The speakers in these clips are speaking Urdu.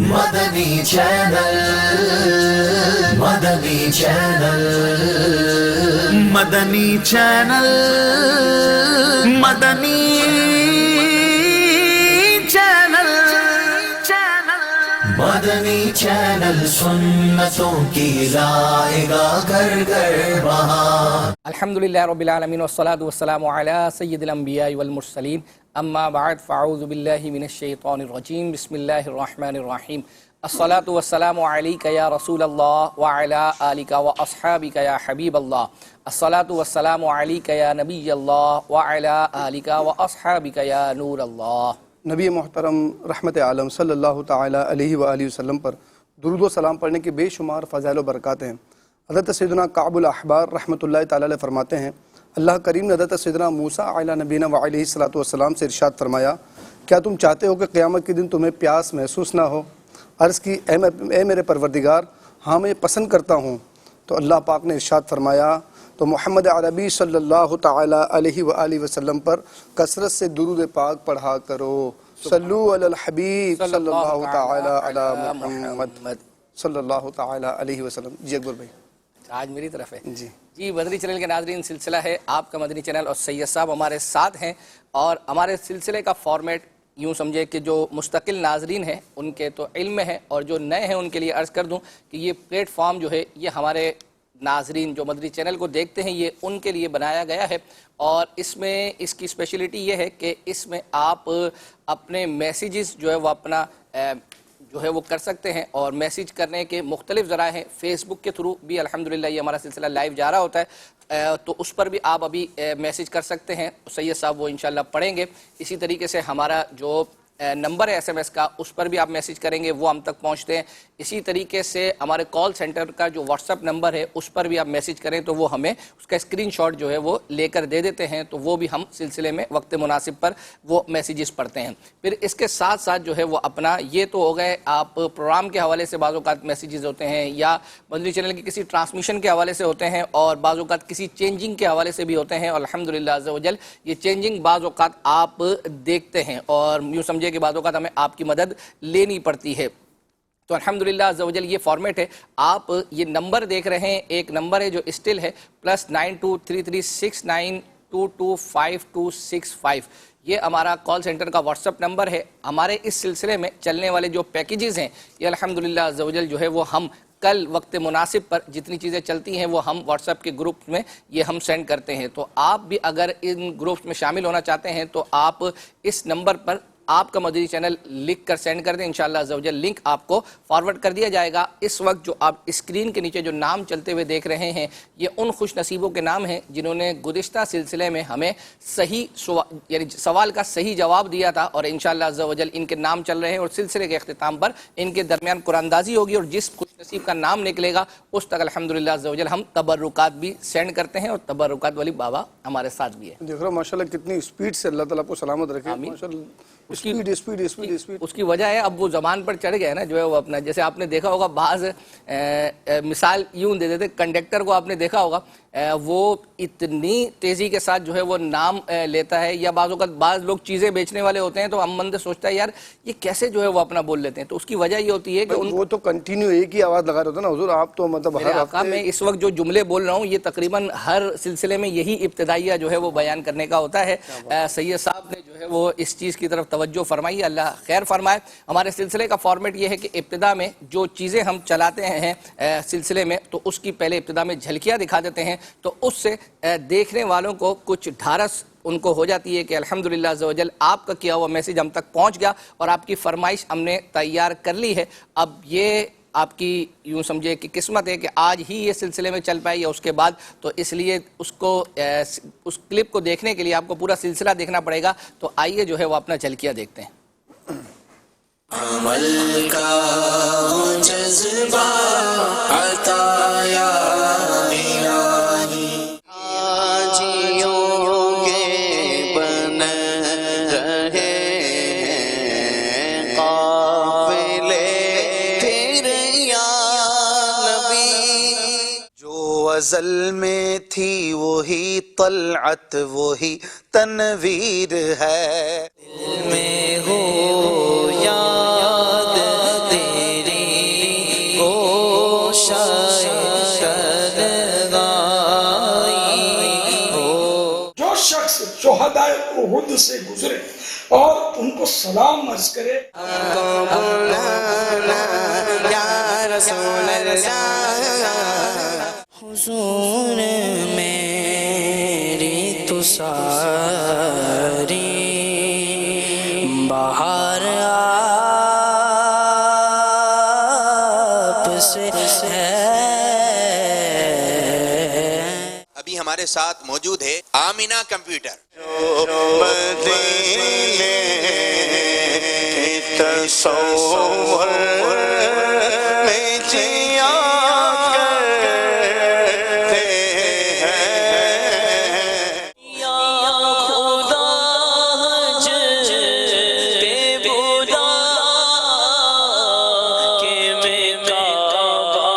مدنی چینل، مدنی چینل، مدنی چینل، مدنی چینل، مدنی چینل سنتوں کی لائے گا گھر گھر بہار۔ الحمدللہ رب العالمین والصلاة والسلام علی سید الانبیاء والمرسلین، اما بعد فاعوذ باللہ من الشیطان الرجیم، بسم اللہ الرحمن الرحیم۔ الصلاة والسلام علیک یا رسول اللہ وعلی آلک واصحابک یا حبیب اللہ۔ الصلاة والسلام علیک یا نبی اللہ وعلی آلک واصحابک یا نور اللہ۔ نبی محترم رحمت عالم صلی اللہ تعالی علیہ وآلہ وسلم پر درود و سلام پڑھنے کے بے شمار فضائل و برکات ہیں۔ حضرت سیدنا کعب الاحبار رحمۃ اللہ تعالی علیہ فرماتے ہیں، اللہ کریم نے حضرت سیدنا موسیٰ علیہ نبینا وعلیہ السلام سے ارشاد فرمایا، کیا تم چاہتے ہو کہ قیامت کے دن تمہیں پیاس محسوس نہ ہو؟ عرض کی، اے میرے پروردگار، ہاں میں پسند کرتا ہوں۔ تو اللہ پاک نے ارشاد فرمایا، تو محمد عربی صلی اللہ تعالی علیہ وآلہ وسلم پر کثرت سے درود پاک پڑھا کرو۔ صلو علی الحبیب صلی اللہ تعالی علی محمد صلی اللہ تعالی علیہ وسلم۔ جی اکبر بھائی، آج میری طرف ہے۔ جی مدنی چینل کے ناظرین، سلسلہ ہے آپ کا مدنی چینل اور سید صاحب ہمارے ساتھ ہیں، اور ہمارے سلسلے کا فارمیٹ یوں سمجھے کہ جو مستقل ناظرین ہیں ان کے تو علم میں ہے، اور جو نئے ہیں ان کے لیے عرض کر دوں کہ یہ پلیٹ فارم جو ہے یہ ہمارے ناظرین جو مدنی چینل کو دیکھتے ہیں یہ ان کے لیے بنایا گیا ہے، اور اس میں اس کی اسپیشلٹی یہ ہے کہ اس میں آپ اپنے میسیجز جو ہے وہ اپنا جو ہے وہ کر سکتے ہیں، اور میسیج کرنے کے مختلف ذرائع ہیں۔ فیس بک کے تھرو بھی الحمدللہ یہ ہمارا سلسلہ لائیو جا رہا ہوتا ہے، تو اس پر بھی آپ ابھی میسیج کر سکتے ہیں، سید صاحب وہ انشاءاللہ پڑھیں گے۔ اسی طریقے سے ہمارا جو نمبر ہے SMS کا، اس پر بھی آپ میسیج کریں گے، وہ ہم تک پہنچتے ہیں۔ اسی طریقے سے ہمارے کال سینٹر کا جو واٹس ایپ نمبر ہے اس پر بھی آپ میسیج کریں تو وہ ہمیں اس کا اسکرین شاٹ جو ہے وہ لے کر دے دیتے ہیں، تو وہ بھی ہم سلسلے میں وقت مناسب پر وہ میسیجز پڑھتے ہیں۔ پھر اس کے ساتھ ساتھ جو ہے وہ اپنا یہ تو ہو گئے آپ پروگرام کے حوالے سے بعض اوقات میسیجز ہوتے ہیں، یا مدنی چینل کی کسی ٹرانسمیشن کے حوالے سے ہوتے ہیں، اور بعض اوقات کسی چینجنگ کے حوالے سے بھی ہوتے ہیں، اور الحمدللہ عز و جل یہ چینجنگ بعض اوقات آپ دیکھتے ہیں، اور یوں سمجھے کہ بعض اوقات ہمیں آپ کی مدد لینی پڑتی ہے۔ تو الحمدللہ عز و جل یہ فارمیٹ ہے۔ آپ یہ نمبر دیکھ رہے ہیں، ایک نمبر ہے جو اسٹل ہے +923369225265، یہ ہمارا کال سینٹر کا واٹس ایپ نمبر ہے۔ ہمارے اس سلسلے میں چلنے والے جو پیکیجز ہیں یہ الحمدللہ عز و جل جو ہے وہ ہم کل وقت مناسب پر جتنی چیزیں چلتی ہیں وہ ہم واٹس ایپ کے گروپ میں یہ ہم سینڈ کرتے ہیں، تو آپ بھی اگر ان گروپس میں شامل ہونا چاہتے ہیں تو آپ اس نمبر پر آپ کا مدنی چینل لکھ کر سینڈ کر دیں، انشاءاللہ عز و جل لنک آپ کو فارورڈ کر دیا جائے گا۔ اس وقت جو آپ اسکرین کے نیچے جو نام چلتے ہوئے دیکھ رہے ہیں یہ ان خوش نصیبوں کے نام ہیں جنہوں نے گزشتہ سلسلے میں ہمیں یعنی سوال کا صحیح جواب دیا تھا، اور انشاءاللہ عز و جل ان کے نام چل رہے ہیں، اور سلسلے کے اختتام پر ان کے درمیان قرآن اندازی ہوگی، اور جس خوش نصیب کا نام نکلے گا اس تک الحمدللہ عز و جل ہم تبرکات بھی سینڈ کرتے ہیں، اور تبرکات والی بابا ہمارے ساتھ بھی ہے۔ دیکھ رہا ماشاءاللہ کتنی اسپیڈ سے اللہ تعالیٰ کو سلامت رکھے۔ ماشاءاللہ اسپیڈ اس کی وجہ ہے اب وہ زبان پر چڑھ گیا نا جو ہے وہ اپنا، جیسے آپ نے دیکھا ہوگا بعض مثال یوں دے دیتے، کنڈکٹر کو آپ نے دیکھا ہوگا وہ اتنی تیزی کے ساتھ جو ہے وہ نام لیتا ہے، یا بعض اوقات بعض لوگ چیزیں بیچنے والے ہوتے ہیں تو ہم مند سوچتا ہے یار یہ کیسے جو ہے وہ اپنا بول لیتے ہیں، تو اس کی وجہ یہ ہوتی ہے کہ وہ تو کنٹینیو ایک ہی آواز لگا رہے ہوتا نا حضور، آپ تو مطلب میرے آقا میں اس وقت جو جملے بول رہا ہوں یہ تقریباً ہر سلسلے میں یہی ابتدائیہ جو ہے وہ بیان کرنے کا ہوتا ہے۔ سید صاحب نے جو ہے وہ اس چیز کی طرف توجہ فرمائی، اللہ خیر فرمائے۔ ہمارے سلسلے کا فارمیٹ یہ ہے کہ ابتدا میں جو چیزیں ہم چلاتے ہیں سلسلے میں تو اس کی پہلے ابتدا میں جھلکیاں دکھا دیتے ہیں، تو اس سے دیکھنے والوں کو کچھ ڈھارس ان کو ہو جاتی ہے کہ الحمدللہ عز و جل آپ کا کیا ہوا میسیج ہم تک پہنچ گیا، اور آپ کی فرمائش ہم نے تیار کر لی ہے۔ اب یہ آپ کی یوں سمجھے کہ قسمت ہے کہ آج ہی یہ سلسلے میں چل پائے یا اس کے بعد، تو اس لیے اس کلپ کو دیکھنے کے لیے آپ کو پورا سلسلہ دیکھنا پڑے گا۔ تو آئیے جو ہے وہ اپنا جھلکیاں دیکھتے ہیں۔ عمل کا جذبہ عطا یا الہی، حاجیوں کے بن رہے ہیں قافلے تیرے یا نبی، جو ازل میں تھی وہی طلعت وہی تنویر ہے، دل میں ہو یاد احد سے گزرے اور ان کو سلام عرض کرے. حضور میری تو ساری بہار آپ سے ہے. ابھی ہمارے ساتھ موجود ہے آمینہ کمپیوٹر. مدینے تصور میں جیا کرتے ہیں. یا خدا حج پہ بلا کہ میں کعبہ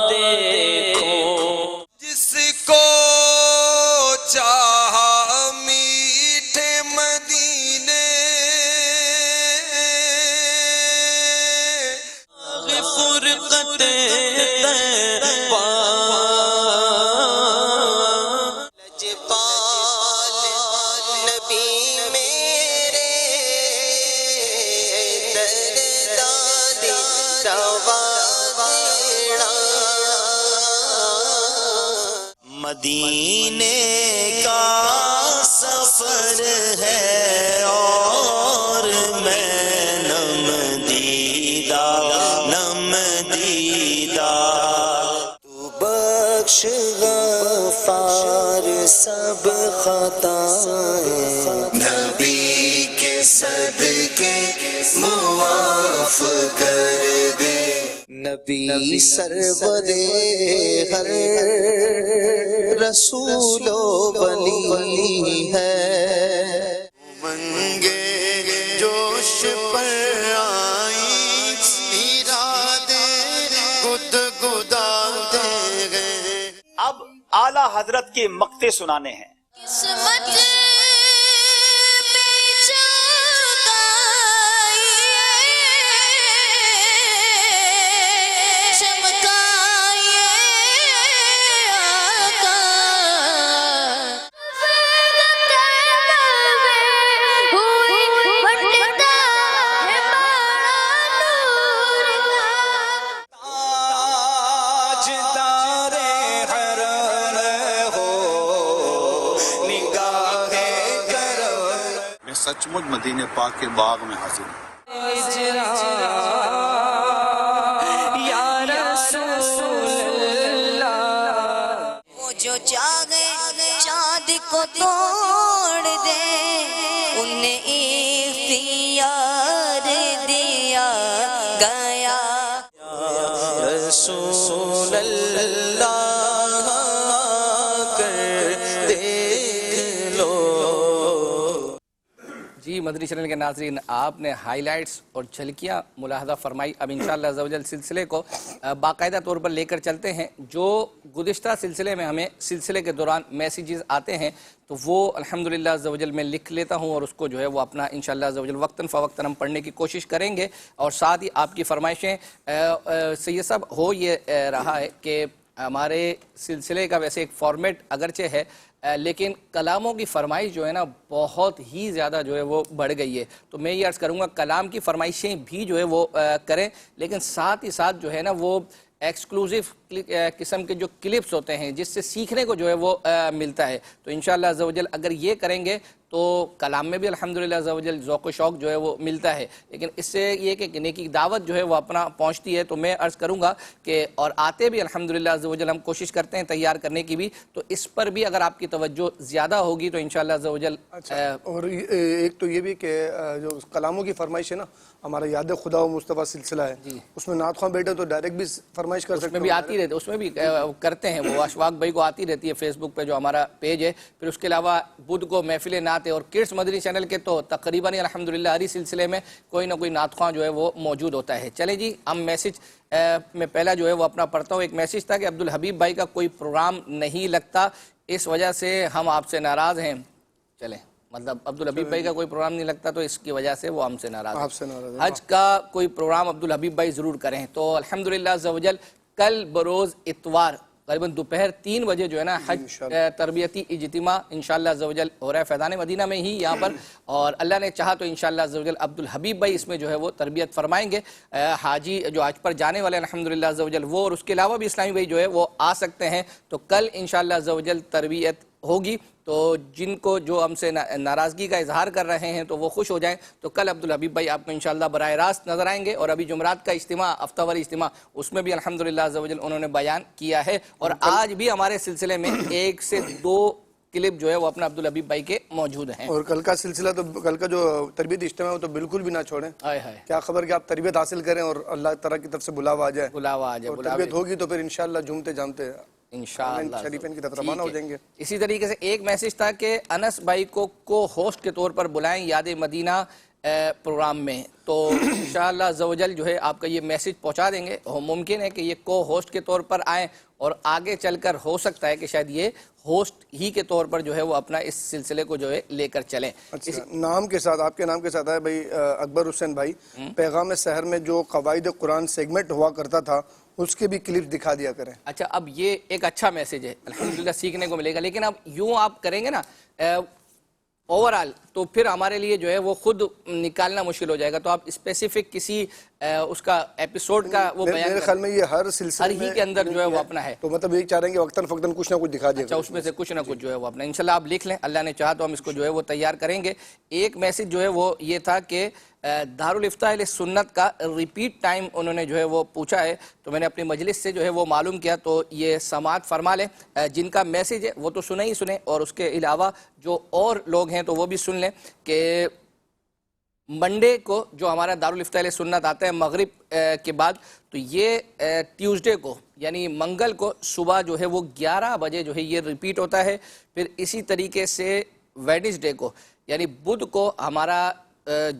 دیکھوں. جس کو چاہا میٹھے مدینے فرقت لجپال نبی میرے دردادی روادیڑا. مدینے کا سفر ہے اور میں نم دیدہ. تو بخش غفار سب خطائیں. نبی کے صدقے معاف کر دے. نبی سرور ہر رسول و ولی ہے. منگے جوش پر آئی ارادے گدگداتے گئے. اب اعلیٰ حضرت کے مقطع سنانے ہیں. قسمت سچ مچ مدینہ پاک کے باغ میں حاضر ہوں. یا رسول اللہ. وہ جو چاہے چاند کو توڑ دے انہیں اختیار دیا گیا. رسول اللہ کر دیکھ لو. جی مدنی چینل کے ناظرین، آپ نے ہائی لائٹس اور جھلکیاں ملاحظہ فرمائی. اب انشاءاللہ عز و جل سلسلے کو باقاعدہ طور پر لے کر چلتے ہیں. جو گزشتہ سلسلے میں ہمیں سلسلے کے دوران میسیجز آتے ہیں تو وہ الحمدللہ عز و جل میں لکھ لیتا ہوں اور اس کو جو ہے وہ اپنا انشاءاللہ عز و جل وقتاً فوقتاً ہم پڑھنے کی کوشش کریں گے. اور ساتھ ہی آپ کی فرمائشیں سید صاحب ہو یہ رہا ہے کہ ہمارے سلسلے کا ویسے ایک فارمیٹ اگرچہ ہے لیکن کلاموں کی فرمائش جو ہے نا بہت ہی زیادہ جو ہے وہ بڑھ گئی ہے. تو میں یہ عرض کروں گا کلام کی فرمائشیں بھی جو ہے وہ کریں، لیکن ساتھ ہی ساتھ جو ہے نا وہ ایکسکلوزیو قسم کے جو کلپس ہوتے ہیں جس سے سیکھنے کو جو ہے وہ ملتا ہے. تو انشاءاللہ عز و جل اگر یہ کریں گے تو کلام میں بھی الحمدللہ عز و جل ذوق و شوق جو ہے وہ ملتا ہے، لیکن اس سے یہ کہ نیکی کی دعوت جو ہے وہ اپنا پہنچتی ہے. تو میں عرض کروں گا کہ اور آتے بھی الحمدللہ عز و جل ہم کوشش کرتے ہیں تیار کرنے کی بھی، تو اس پر بھی اگر آپ کی توجہ زیادہ ہوگی تو انشاءاللہ عز و جل. اور ایک تو یہ بھی کہ جو کلاموں کی فرمائش ہے نا، ہمارا یاد خدا و مصطفیٰ سلسلہ ہے، اس میں نعت خواں بیٹھے تو ڈائریکٹ بھی فرمائش کر سکتے ہیں. اس میں بھی آتی رہتی، اس میں بھی کرتے ہیں وہ اشفاق بھائی کو آتی رہتی ہے فیس بک پہ جو ہمارا پیج ہے. پھر اس کے علاوہ بدھ کو محفل نعت اور کڈس مدنی چینل کے تو تقریباً الحمدللہ ہر سلسلے میں کوئی نہ کوئی نعت خواں جو ہے وہ موجود ہوتا ہے. چلیں جی ہم میسج میں پہلا جو ہے وہ اپنا پڑھتا ہوں. ایک میسج تھا کہ عبدالحبیب بھائی کا کوئی پروگرام نہیں لگتا، اس وجہ سے ہم آپ سے ناراض ہیں. چلیں مطلب عبدالحبیب بھائی کا کوئی پروگرام نہیں لگتا تو اس کی وجہ سے وہ ہم سے ناراض ہیں. حج کا کوئی پروگرام عبدالحبیب بھائی ضرور کریں. تو الحمدللہ عز و جل کل بروز اتوار غالباً دوپہر 3 بجے جو ہے نا حج تربیتی اجتماع انشاءاللہ عز و جل ہو رہا ہے فیضان مدینہ میں ہی یہاں پر، اور اللہ نے چاہا تو انشاءاللہ عز و جل عبدالحبیب بھائی اس میں جو ہے وہ تربیت فرمائیں گے، حاجی جو حج پر جانے والے الحمدللہ عز و جل وہ، اور اس کے علاوہ بھی اسلامی بھائی جو ہے وہ آ سکتے ہیں۔ تو کل انشاءاللہ عز و جل تربیت ہوگی، تو جن کو جو ہم سے ناراضگی کا اظہار کر رہے ہیں تو وہ خوش ہو جائیں، تو کل عبدالحبیب بھائی آپ کو انشاءاللہ براہ راست نظر آئیں گے۔ اور ابھی جمعرات کا اجتماع، ہفتہ واری اجتماع، اس میں بھی الحمدللہ عز و جل انہوں نے بیان کیا ہے، اور آج بھی ہمارے سلسلے میں 1 سے 2 کلپ جو ہے وہ اپنا عبدالحبیب بھائی کے موجود ہیں۔ اور کل کا سلسلہ تو کل کا جو تربیت اجتماع ہے تو بالکل بھی نہ چھوڑیں، کیا خبر کہ آپ تربیت حاصل کریں اور اللہ تعالیٰ کی طرف سے بلاوا آ جائے، اور تربیت ہوگی تو پھر انشاءاللہ جھومتے جامتے انشاءاللہ شریفین کی طرف روانہ ہو جائیں گے۔ اسی طریقے سے ایک میسج تھا کہ انس بھائی کو ہوسٹ کے طور پر بلائیں یاد مدینہ پروگرام میں، تو انشاءاللہ عز و جل جو ہے آپ کا یہ میسج پہنچا دیں گے۔ ممکن ہے کہ یہ کو ہوسٹ کے طور پر آئیں، اور آگے چل کر ہو سکتا ہے کہ شاید یہ ہوسٹ ہی کے طور پر جو ہے وہ اپنا اس سلسلے کو جو ہے لے کر چلیں۔ اچھا، نام کے ساتھ، آپ کے نام کے ساتھ ہے بھائی اکبر حسین بھائی، پیغام سحر میں جو قواعد قرآن سیگمنٹ ہوا کرتا تھا اس کے بھی کلپس دکھا دیا کریں۔ اچھا، اب یہ ایک اچھا میسج ہے، الحمدللہ سیکھنے کو ملے گا، لیکن اب یوں آپ کریں گے نا اوورال تو پھر ہمارے لیے جو ہے وہ خود نکالنا مشکل ہو جائے گا، تو آپ اسپیسیفک کسی اس کا ایپیسوڈ کا وہ بیان میرے خیال میں یہ ہر سلسلے ہر ہی کے اندر جو ہے وہ اپنا ہے، تو مطلب یہ چاہ رہے ہیں کہ وقتاً فوقتاً کچھ نہ کچھ دکھا دیا اچھا اس میں سے کچھ نہ کچھ جو ہے وہ اپنا انشاءاللہ آپ لکھ لیں، اللہ نے چاہا تو ہم اس کو جو ہے وہ تیار کریں گے۔ ایک میسج جو ہے وہ یہ تھا کہ دارالفتاح اہل سنت کا ریپیٹ ٹائم انہوں نے جو ہے وہ پوچھا ہے، تو میں نے اپنی مجلس سے جو ہے وہ معلوم کیا، تو یہ سماعت فرما لیں، جن کا میسج ہے وہ تو سنیں ہی سنیں، اور اس کے علاوہ جو اور لوگ ہیں تو وہ بھی سن لیں کہ منڈے کو جو ہمارا دارالفتاح اہل سنت آتا ہے مغرب کے بعد، تو یہ ٹیوزڈے کو یعنی منگل کو صبح جو ہے وہ 11 بجے جو ہے یہ ریپیٹ ہوتا ہے۔ پھر اسی طریقے سے ویڈنسڈے کو یعنی بدھ کو ہمارا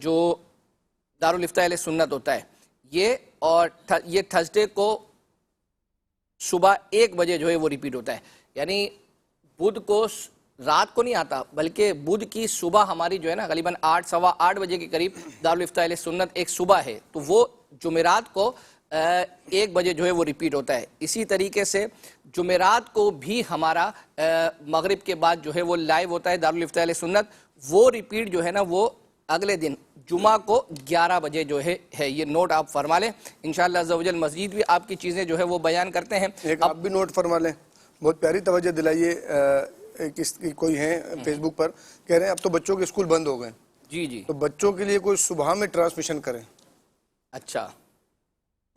جو دارالفتاح اہل سنت ہوتا ہے یہ، اور یہ تھرسڈے کو صبح 1 بجے جو ہے وہ ریپیٹ ہوتا ہے، یعنی بدھ کو رات کو نہیں آتا بلکہ بدھ کی صبح ہماری جو ہے نا غالباً 8 سوا 8 بجے کے قریب دارالفتاح اہل سنت ایک صبح ہے، تو وہ جمعرات کو 1 بجے جو ہے وہ ریپیٹ ہوتا ہے۔ اسی طریقے سے جمعرات کو بھی ہمارا مغرب کے بعد جو ہے وہ لائیو ہوتا ہے دارالفتاح اہل سنت، وہ ریپیٹ جو ہے نا وہ اگلے دن جمعہ کو 11 بجے جو ہے یہ نوٹ آپ فرما لیں، انشاءاللہ عز و جل مزید بھی آپ کی چیزیں جو ہے وہ بیان کرتے ہیں۔ ایک آپ بھی نوٹ فرما لیں، بہت پیاری توجہ دلائیے، کوئی ہیں فیس بک پر کہہ رہے ہیں اب تو بچوں کے اسکول بند ہو گئے، جی تو بچوں کے لیے کوئی صبح میں ٹرانسمیشن کریں، اچھا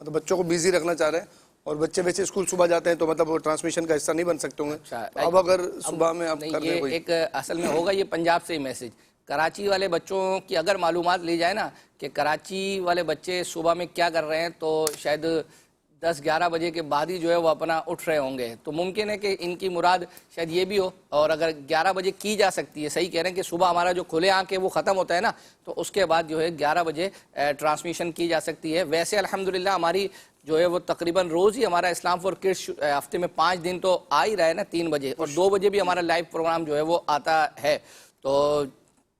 مطلب بچوں کو بیزی رکھنا چاہ رہے ہیں، اور بچے ویسے اسکول صبح جاتے ہیں تو مطلب وہ ٹرانسمیشن کا حصہ نہیں بن سکتے ہوں گے، اب اگر صبح میں آپ کر لیں کوئی، ایک اصل میں ہوگا یہ پنجاب سے ہی میسج، کراچی والے بچوں کی اگر معلومات لی جائے نا کہ کراچی والے بچے صبح میں کیا کر رہے ہیں، تو شاید 10-11 بجے کے بعد ہی جو ہے وہ اپنا اٹھ رہے ہوں گے، تو ممکن ہے کہ ان کی مراد شاید یہ بھی ہو، اور اگر 11 بجے کی جا سکتی ہے، صحیح کہہ رہے ہیں کہ صبح ہمارا جو کھلے آنکھ ہے وہ ختم ہوتا ہے نا، تو اس کے بعد جو ہے 11 بجے ٹرانسمیشن کی جا سکتی ہے۔ ویسے الحمدللہ ہماری جو ہے وہ تقریباً روز ہی ہمارا اسلام فور کڈس ہفتے میں 5 دن تو آ ہی رہا ہے نا، 3 بجے اور 2 بجے بھی ہمارا لائیو پروگرام جو ہے وہ آتا ہے، تو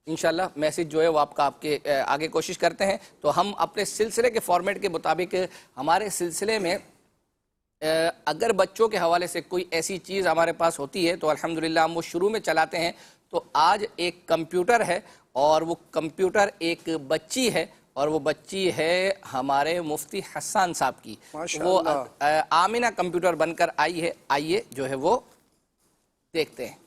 انشاءاللہ میسج جو ہے وہ آپ کا آپ کے آگے کوشش کرتے ہیں۔ تو ہم اپنے سلسلے کے فارمیٹ کے مطابق ہمارے سلسلے میں اگر بچوں کے حوالے سے کوئی ایسی چیز ہمارے پاس ہوتی ہے تو الحمدللہ ہم وہ شروع میں چلاتے ہیں۔ تو آج ایک کمپیوٹر ہے، اور وہ کمپیوٹر ایک بچی ہے، اور وہ بچی ہے ہمارے مفتی حسان صاحب کی، وہ آمینہ کمپیوٹر بن کر آئی ہے، آئیے جو ہے وہ دیکھتے ہیں۔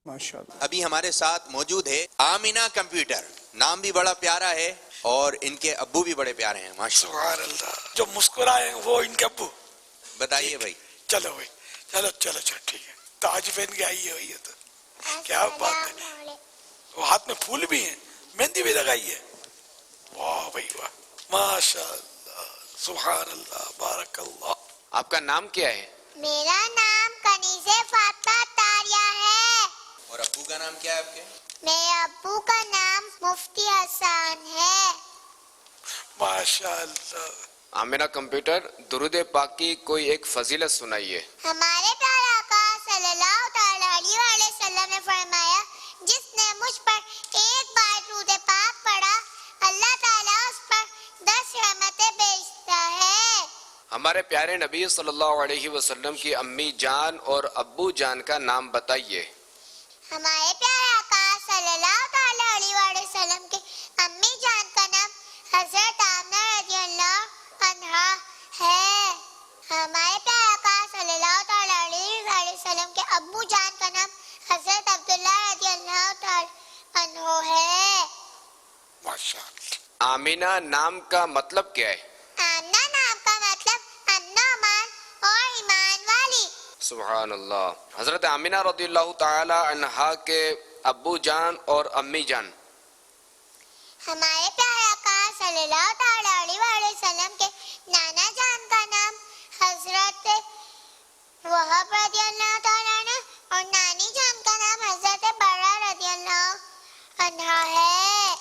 ماشاءاللہ ابھی ہمارے ساتھ موجود ہے آمینہ کمپیوٹر، نام بھی بڑا پیارا ہے اور ان کے ابو بھی بڑے پیارے ہیں ماشاءاللہ۔ سبحان اللہ، جو مسکرائے وہ ان کے ابو۔ بتائیے بھائی۔ چلو بھائی، چلو ٹھیک ہے، تاج پہن کے آئی ہوئی ہے، تو کیا بات ہے، وہ ہاتھ میں پھول بھی ہیں، مہندی بھی لگائی ہے، واہ بھائی واہ، ماشاء اللہ، سبحان اللہ، بارک اللہ۔ آپ کا نام کیا ہے؟ میرا نام کنیزہ فاطمہ تاریہ ہے۔ اور ابو کا نام کیا ہے آپ کے؟ میرے ابو کا نام مفتی حسان ہے۔ ماشاء اللہ۔ آمینہ کمپیوٹر، درود پاک کی کوئی ایک فضیلت سنائیے۔ ہمارے پیارے آقا صلی اللہ تعالیٰ علیہ وآلہ وسلم نے فرمایا، جس نے مجھ پر ایک بار درود پاک پڑھا، اللہ تعالیٰ اس پر 10 رحمتیں بھیجتا ہے۔ ہمارے پیارے نبی صلی اللہ علیہ وسلم کی امی جان اور ابو جان کا نام بتائیے. ہمارے پیارے آقا صلی اللہ تعالیٰ علیہ وآلہ وسلم کے امی جان کا نام حضرت آمنہ رضی اللہ عنہا ہے. ہمارے پیارے آقا صلی اللہ تعالیٰ علیہ وآلہ وسلم کے ابو جان کا نام حضرت عبداللہ رضی اللہ تعالیٰ عنہ ہے. ماشاءاللہ. آمینہ نام کا مطلب کیا ہے؟ آمنہ نام کا مطلب امن و امان اور ایمان والی. سبحان اللہ. حضرت آمینہ رضی اللہ تعالی عنہا کے ابو جان اور امی جان. ہمارے پیارے آقا صلی اللہ تعالیٰ علیہ وآلہ وسلم کے نانا جان کا نام حضرت وہب رضی اللہ تعالیٰ عنہ اور نانی جان کا نام حضرت برہ رضی اللہ عنہ ہے.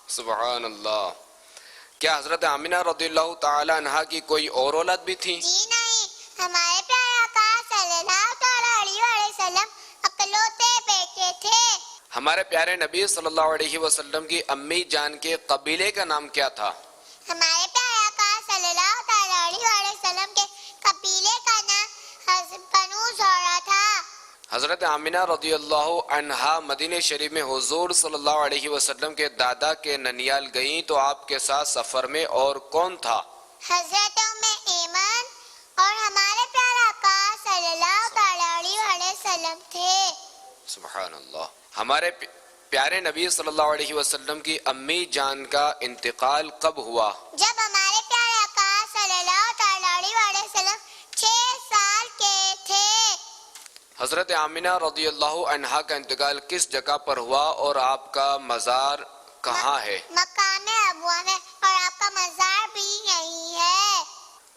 سبحان اللہ. کیا حضرت آمینہ رضی اللہ تعالی عنہا کی کوئی اور اولاد بھی تھی؟ جی نہیں، ہمارے پیارے آقا صلی اللہ تعالیٰ علیہ وآلہ وسلم اکلوتے بیٹے تھے. ہمارے پیارے نبی صلی اللہ علیہ وسلم کی امی جان کے قبیلے کا نام کیا تھا؟ ہمارے پیارے آقا صلی اللہ تعالیٰ علیہ وآلہ وسلم کے قبیلے کا نام بنو زہرہ تھا. حضرت آمینہ رضی اللہ عنہا مدینہ شریف میں حضور صلی اللہ علیہ وسلم کے دادا کے ننیال گئیں تو آپ کے ساتھ سفر میں اور کون تھا؟ حضرت ام ایمن اور ہمارے پیارے آقا صلی اللہ تعالیٰ علیہ وآلہ وسلم تھے. سبحان اللہ. ہمارے پیارے نبی صلی اللہ علیہ وسلم کی امی جان کا انتقال کب ہوا؟ جب ہمارے پیارے آقا صلی اللہ تعالیٰ علیہ وآلہ وسلم 6 سال کے تھے. حضرت آمینہ رضی اللہ عنہا کا انتقال کس جگہ پر ہوا اور آپ کا مزار کہاں ہے؟ مقام ابوا میں، اور آپ کا مزار بھی یہی ہے.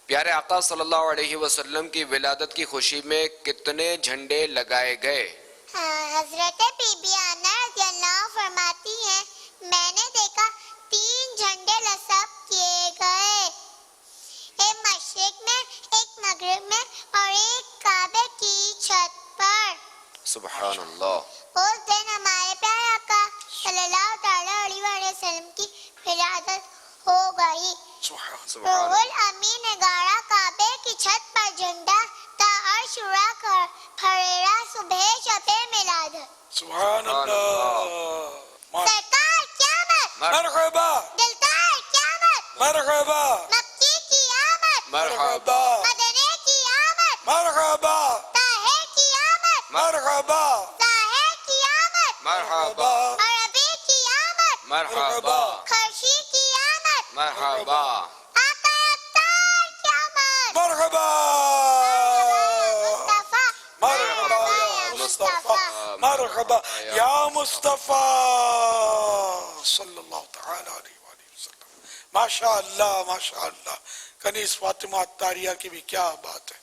پیارے آقا صلی اللہ علیہ وسلم کی ولادت کی خوشی میں کتنے جھنڈے لگائے گئے؟ حضرت بی بی آمنہ رضی اللہ فرماتی ہیں میں نے دیکھا 3 جھنڈے نصب کیے گئے، ایک مشرق میں، ایک مغرب میں اور ایک کعبے کی چھت پر. سبحان اللہ. اس دن ہمارے پیارے آقا صلی اللہ تعالیٰ علیہ وآلہ وسلم کی ولادت ہو گئی. روح الامین نے گاڑا کعبے کی چھت پر جھنڈا تا عرش اڑا کر پھریرا صبح شب میلادت. سبحان اللہ. سرکار قیامت، مرحبا. دلدار قیامت، مرحبا. مکی کی آمد، مرحبا. مدینے کی آمد، مرحبا. طاہر کی آمد، مرحبا. ظاہر کی آمد، مرحبا. عربی کی آمد، مرحبا. خرشی کی آمد، مرحبا. آقا ابتار کی آمد. مرحبا. مصطفیٰ، مرحبا یا مصطفیٰ. مرحبا یا مصطفیٰ صلی اللہ تعالی علیہ وآلہ وسلم. ماشاءاللہ ماشاءاللہ. کنیز فاطمہ عطاریہ کی بھی کیا بات ہے.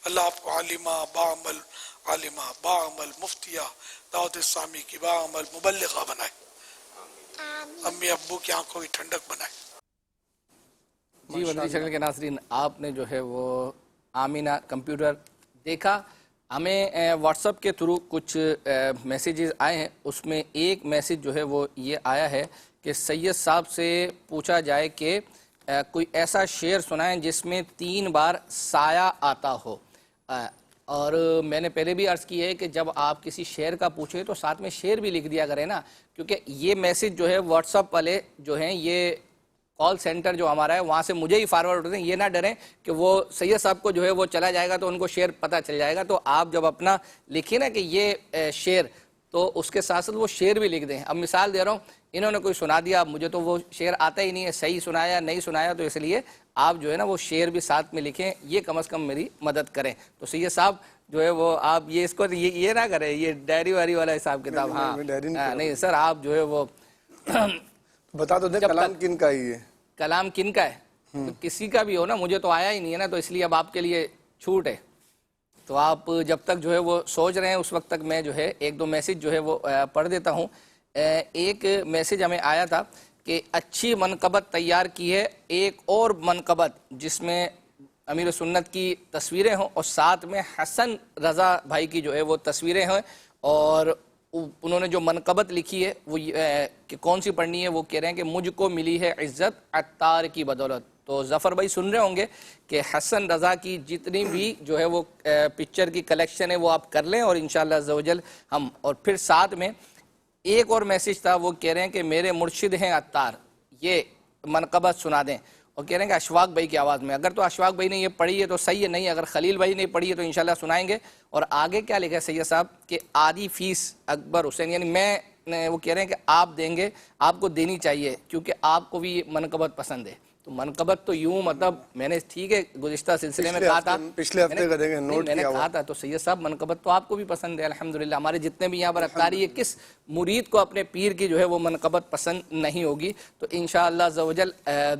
اللہ آپ کو عالمہ باعمل، عالمہ باعمل مفتیہ، دعوت اسلامی کی باعمل مبلغہ بنائے. امی ابو کی آنکھوں کی ٹھنڈک بنائے. جی مدنی چینل کے ناظرین، آپ نے جو ہے وہ آمینہ کمپیوٹر دیکھا. ہمیں واٹس ایپ کے تھرو کچھ میسیجز آئے ہیں. اس میں ایک میسیج جو ہے وہ یہ آیا ہے کہ سید صاحب سے پوچھا جائے کہ کوئی ایسا شعر سنائیں جس میں 3 بار سایہ آتا ہو. اور میں نے پہلے بھی عرض کی ہے کہ جب آپ کسی شعر کا پوچھیں تو ساتھ میں شعر بھی لکھ دیا کریں نا، کیونکہ یہ میسیج جو ہے واٹس ایپ والے جو ہیں یہ کال سینٹر جو ہمارا ہے وہاں سے مجھے ہی فارورڈ ہوتے ہیں. یہ نہ ڈریں کہ وہ سید صاحب کو جو ہے وہ چلا جائے گا تو ان کو شعر پتہ چل جائے گا. تو آپ جب اپنا لکھیں نا کہ یہ شعر، تو اس کے ساتھ ساتھ وہ شعر بھی لکھ دیں. اب مثال دے رہا ہوں، انہوں نے کوئی سنا دیا، مجھے تو وہ شعر آتا ہی نہیں ہے، صحیح سنایا نہیں سنایا، تو اس لیے آپ جو ہے نا وہ شعر بھی ساتھ میں لکھیں. یہ کم از کم میری مدد کریں. تو سید صاحب جو ہے وہ آپ یہ اس کو یہ نہ کریں، یہ ڈائری وائری والا حساب کتاب. ہاں نہیں سر، آپ جو ہے وہ بتا تو دیں کلام کن کا ہی ہے. کلام کن کا ہے؟ تو کسی کا بھی ہو نا، مجھے تو آیا ہی نہیں ہے نا، تو اس لیے اب آپ کے لیے چھوٹ ہے. تو آپ جب تک جو ہے وہ سوچ رہے ہیں اس وقت تک میں جو ہے 1-2 میسیج جو ہے وہ پڑھ دیتا ہوں. ایک میسیج ہمیں آیا تھا کہ اچھی منقبت تیار کی ہے، ایک اور منقبت جس میں امیر سنت کی تصویریں ہوں اور ساتھ میں حسن رضا بھائی کی جو ہے وہ تصویریں ہیں. اور انہوں نے جو منقبت لکھی ہے وہ کہ کون سی پڑھنی ہے، وہ کہہ رہے ہیں کہ مجھ کو ملی ہے عزت عطار کی بدولت. تو تو ظفر بھائی سن رہے ہوں گے کہ حسن رضا کی جتنی بھی جو ہے وہ پکچر کی کلیکشن ہے وہ آپ کر لیں، اور انشاءاللہ عز و جل ہم، اور پھر ساتھ میں ایک اور میسیج تھا، وہ کہہ رہے ہیں کہ میرے مرشد ہیں عطار، یہ منقبت سنا دیں، اور کہہ رہے ہیں کہ اشفاق بھائی کی آواز میں. اگر تو اشفاق بھائی نے یہ پڑھی ہے تو صحیح ہے، نہیں اگر خلیل بھائی نے پڑھی ہے تو انشاءاللہ سنائیں گے. اور آگے کیا لکھا ہے سید صاحب کہ آدھی فیس اکبر حسین، یعنی میں وہ کہہ رہے ہیں کہ آپ دیں گے، آپ کو دینی چاہیے کیونکہ آپ کو بھی منقبت پسند ہے. تو منقبت تو یوں مطلب میں نے ٹھیک ہے گزشتہ سلسلے میں کہا تھا، پچھلے ہفتے کا دیکھیں نوٹ میں نے کہا تھا، تو سید صاحب منقبت تو آپ کو بھی پسند ہے الحمدللہ. ہمارے جتنے بھی یہاں پر عطاری ہے، کس مرید کو اپنے پیر کی جو ہے وہ منقبت پسند نہیں ہوگی. تو انشاءاللہ عز و جل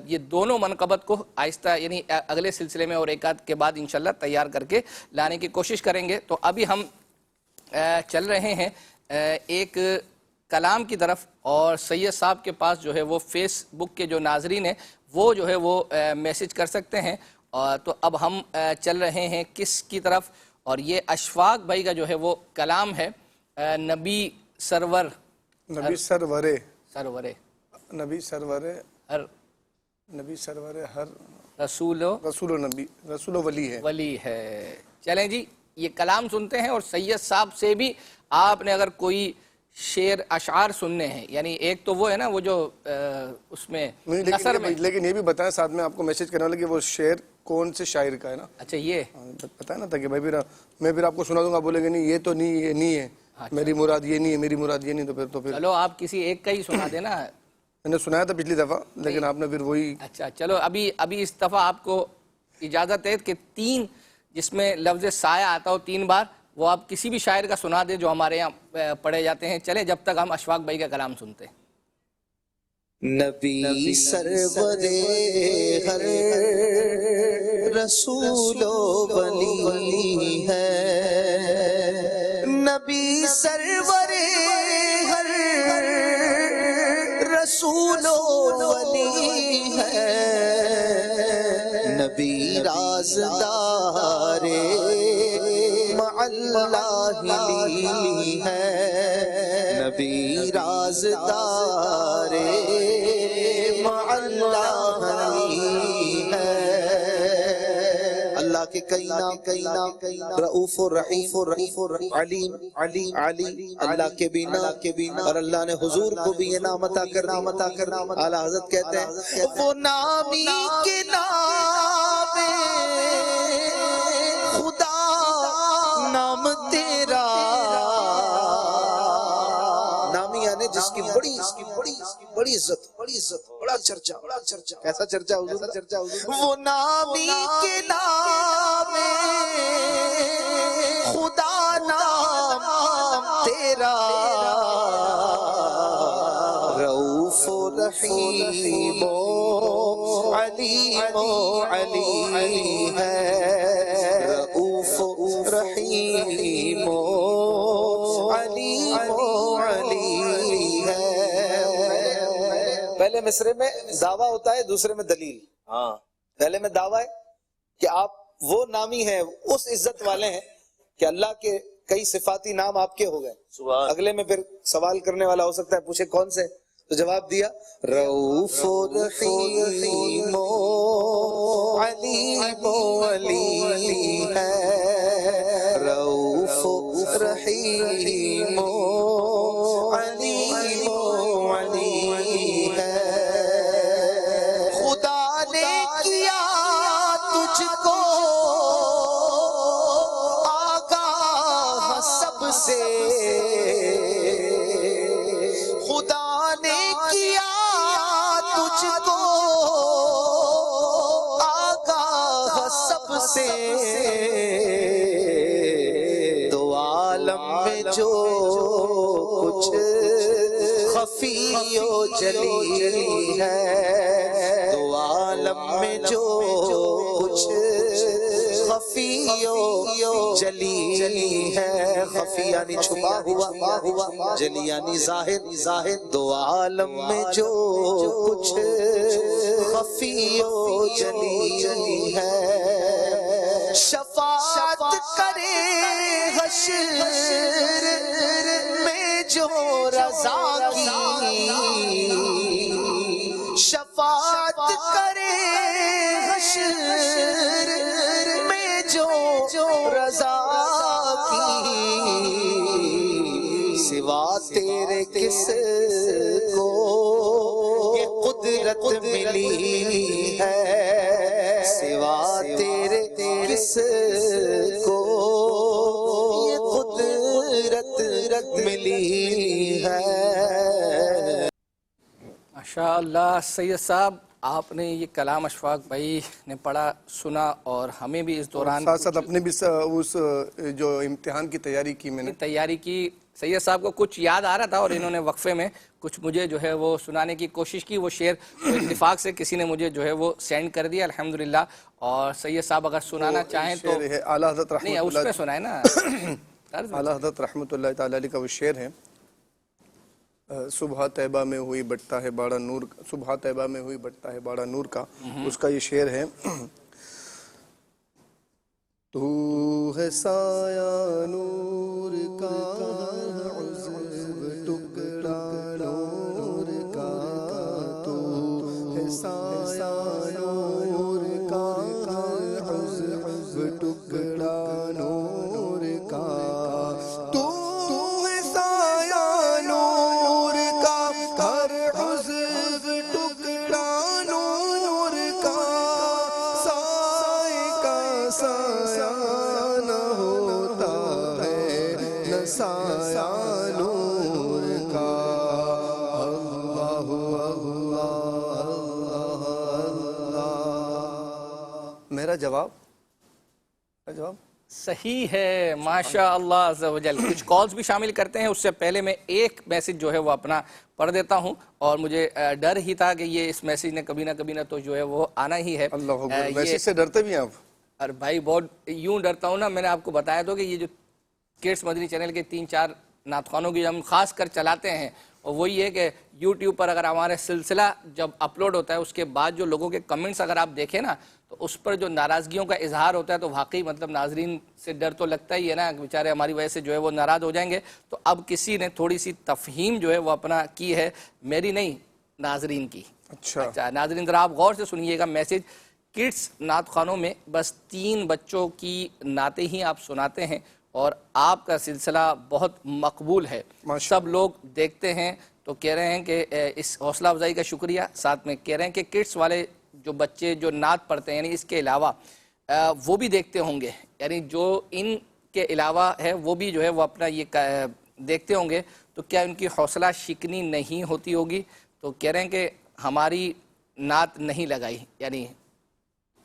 یہ دونوں منقبت کو آہستہ یعنی اگلے سلسلے میں اور ایک آدھ کے بعد انشاءاللہ تیار کر کے لانے کی کوشش کریں گے. تو ابھی ہم چل رہے ہیں ایک کلام کی طرف، اور سید صاحب کے پاس جو ہے وہ فیس بک کے جو ناظرین ہیں وہ جو ہے وہ میسج کر سکتے ہیں. تو اب ہم چل رہے ہیں کس کی طرف، اور یہ اشفاق بھائی کا جو ہے وہ کلام ہے. نبی سرور ہر رسول و ولی ہے. ولی ہے. چلیں جی یہ کلام سنتے ہیں، اور سید صاحب سے بھی آپ نے اگر کوئی شعر اشعار سننے ہیں، یعنی ایک تو وہ ہے نا وہ جو اس میں نثر میں، لیکن یہ بھی بتائیں ساتھ میں آپ کو میسج کرنے والے کہ وہ شعر کون سے شاعر کا ہے نا. اچھا یہ بتائیں نا تاکہ میں پھر آپ کو سنا دوں گا، بولیں گے نہیں یہ تو نہیں، یہ نہیں ہے، میری مراد یہ نہیں ہے، میری مراد یہ نہیں، تو پھر چلو آپ کسی ایک کا ہی سنا دینا. میں نے سنایا تھا پچھلی دفعہ لیکن آپ نے پھر وہی. اچھا چلو ابھی اس دفعہ آپ کو اجازت ہے کہ 3 جس میں لفظ سایہ آتا ہو 3 بار، وہ آپ کسی بھی شاعر کا سنا دیں جو ہمارے یہاں پڑھے جاتے ہیں. چلیں جب تک ہم اشفاق بھائی کا کلام سنتے ہیں. نبی سرور ہر رسول و ولی ہے، نبی سرور ہر رسول و ولی ہے، نبی رازدار مع اللہ لی ہے، نبی رازدار مع اللہ لی ہے. اللہ کے کئی نام رؤوف الرحیم علیم اللہ کے بھی نام، اور اللہ نے حضور کو بھی یہ نام عطا کر. اعلیٰ حضرت کہتے ہیں وہ نامی کے نام خدا نام تیرا، نامی یعنی جس کی بڑی عزت، بڑا چرچا. کیسا چرچا حضور؟ وہ نامی کے نام خدا نام تیرا، رؤوف رحیم علی ہے، رؤوف رحیم علی ہے. پہلے مصرے میں دعویٰ ہوتا ہے، دوسرے میں دلیل. پہلے میں دعویٰ ہے کہ آپ وہ نامی ہیں، اس عزت والے ہیں کہ اللہ کے کئی صفاتی نام آپ کے ہو گئے. اگلے میں پھر سوال کرنے والا ہو سکتا ہے پوچھے کون سے، تو جواب دیا رؤوف رحیم علی ہے، رؤوف رحیم علی ہے. خدا نے کیا تجھ کو آگاہ سب سے، خدا نے کیا تجھ کو آگاہ سب سے، تو عالم میں جو کچھ خفی و جلی ہے، تو عالم میں جو کچھ خفی و جلی ہے، خفی یعنی چھپا ہوا، جلی یعنی ظاہر، دو عالم میں جو کچھ خفی و جلی ہے. شفاعت کرے حشر میں جو رضا کی، شفاعت کرے قدرت ملی ہے سوا تیرے کس کو یہ قدرت ملی ہے. ماشاء اللہ سید صاحب، آپ نے یہ کلام اشفاق بھائی نے پڑھا سنا اور ہمیں بھی اس دوران ساتھ ساتھ اپنے بھی اس جو امتحان کی تیاری کی میں نے تیاری کی. سید صاحب کو کچھ یاد آ رہا تھا اور انہوں نے وقفے میں کچھ مجھے جو ہے وہ سنانے کی کوشش کی. وہ شعر اتفاق سے کسی نے مجھے جو ہے وہ سینڈ کر دیا الحمدللہ. اور سید صاحب اگر سنانا چاہیں تو اعلیٰ حضرت نہیں اس پہ سنائے نا. اعلیٰ حضرت رحمۃ اللہ تعالی علیہ کا وہ شعر ہے، صبح طیبہ میں ہوئی بٹتا ہے باڑا نور، صبح طیبہ میں ہوئی بٹتا ہے باڑا نور کا. اس کا یہ شعر ہے، تو ہے سایہ نور کا عزب ٹکڑا نور کا، تو ہے سایہ نور کا عزب ٹکڑا نور کا، تو ہے سایہ نور کا ہر عزب ٹکڑا نور کا، سائے کا سایہ نہ ہوتا ہے نہ سایہ نور کا. اللہ اللہ اللہ. میرا جواب صحیح ہے ماشاء اللہ عز و جل. کچھ کالز بھی شامل کرتے ہیں، اس سے پہلے میں ایک میسج جو ہے وہ اپنا پڑھ دیتا ہوں. اور مجھے ڈر ہی تھا کہ یہ اس میسج نے کبھی نہ تو جو ہے وہ آنا ہی ہے. اللہ اکبر. میسج سے ڈرتے بھی ہیں آپ؟ اور بھائی بہت یوں ڈرتا ہوں نا. میں نے آپ کو بتایا تو کہ یہ جو کڈس مدنی چینل کے 3-4 نعت خوانوں کی ہم خاص کر چلاتے ہیں، اور وہی ہے کہ یوٹیوب پر اگر ہمارے سلسلہ جب اپلوڈ ہوتا ہے اس کے بعد جو لوگوں کے کمنٹس اگر آپ دیکھیں نا تو اس پر جو ناراضگیوں کا اظہار ہوتا ہے تو واقعی مطلب ناظرین سے ڈر تو لگتا ہی ہے نا، بیچارے ہماری وجہ سے جو ہے وہ ناراض ہو جائیں گے. تو اب کسی نے تھوڑی سی تفہیم جو ہے وہ اپنا کی ہے، میری نہیں ناظرین کی. اچھا ناظرین ذرا آپ غور سے سنیے گا میسج. کڈس نعت خوانوں میں بس 3 بچوں کی نعتیں ہی آپ سناتے ہیں اور آپ کا سلسلہ بہت مقبول ہے، سب لوگ دیکھتے ہیں. تو کہہ رہے ہیں کہ اس حوصلہ افزائی کا شکریہ. ساتھ میں کہہ رہے ہیں کہ کڈس والے جو بچے جو نعت پڑھتے ہیں یعنی اس کے علاوہ وہ بھی دیکھتے ہوں گے، یعنی جو ان کے علاوہ ہے وہ بھی جو ہے وہ اپنا یہ دیکھتے ہوں گے، تو کیا ان کی حوصلہ شکنی نہیں ہوتی ہوگی؟ تو کہہ رہے ہیں کہ ہماری نعت نہیں لگائی، یعنی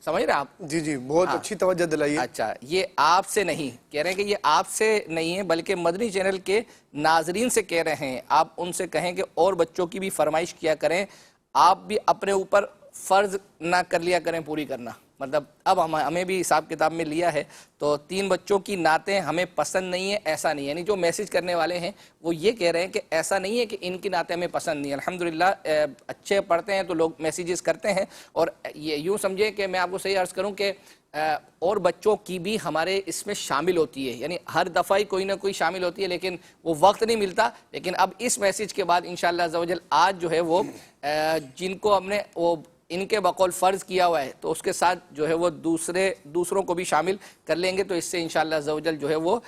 سمجھ رہے آپ؟ جی بہت اچھی توجہ دلائیے. اچھا یہ آپ سے نہیں کہہ رہے ہیں کہ یہ آپ سے نہیں ہے بلکہ مدنی چینل کے ناظرین سے کہہ رہے ہیں. آپ ان سے کہیں کہ اور بچوں کی بھی فرمائش کیا کریں، آپ بھی اپنے اوپر فرض نہ کر لیا کریں پوری کرنا. مطلب اب ہمیں بھی حساب کتاب میں لیا ہے تو 3 بچوں کی نعتیں ہمیں پسند نہیں ہیں ایسا نہیں ہے. یعنی جو میسج کرنے والے ہیں وہ یہ کہہ رہے ہیں کہ ایسا نہیں ہے کہ ان کی نعتیں ہمیں پسند نہیں ہیں. الحمدللہ اچھے پڑھتے ہیں تو لوگ میسیجز کرتے ہیں. اور یہ یوں سمجھے کہ میں آپ کو صحیح عرض کروں کہ اور بچوں کی بھی ہمارے اس میں شامل ہوتی ہے، یعنی ہر دفعہ ہی کوئی نہ کوئی شامل ہوتی ہے لیکن وہ وقت نہیں ملتا. لیکن اب اس میسج کے بعد انشاءاللہ عز و جل آج جو ہے وہ جن کو ہم نے وہ ان کے بقول فرض کیا ہوا ہے تو اس کے ساتھ جو ہے وہ دوسروں کو بھی شامل کر لیں گے. تو اس سے انشاءاللہ عز و جل جو ہے وہ